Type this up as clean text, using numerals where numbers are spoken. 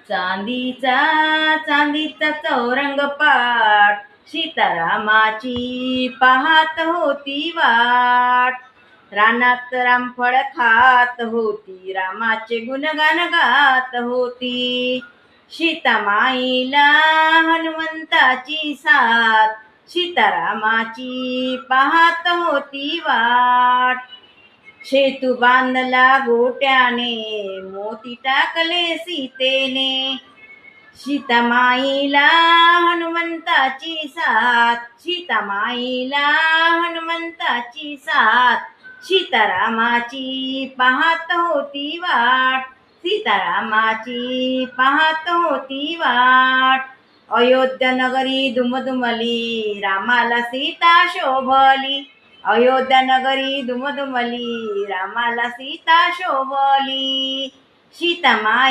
चांदीचा चांदीचा चौरंग पाट, सीतारामाची पाहत होती वाट. रानात रामफळ खात होती, रामाचे गुणगान गात होती. सीतामाईला हनुमंताची साथ, सीतारामाची पाहत होती वाट. सेतू बांधला गोट्याने, मोती टाकले सीतेने. सीतामाईला हनुमंताची साथ, सीतामाईला हनुमंताची साथ. सीतारामाची पाहत होती वाट, सीतारामाची पाहत होती वाट. अयोध्या नगरी दुमदुमली, रामाला सीता शोभली. अयोध्या नगरी दुमदुमली, रामाला सीता शोभली. सीतामाई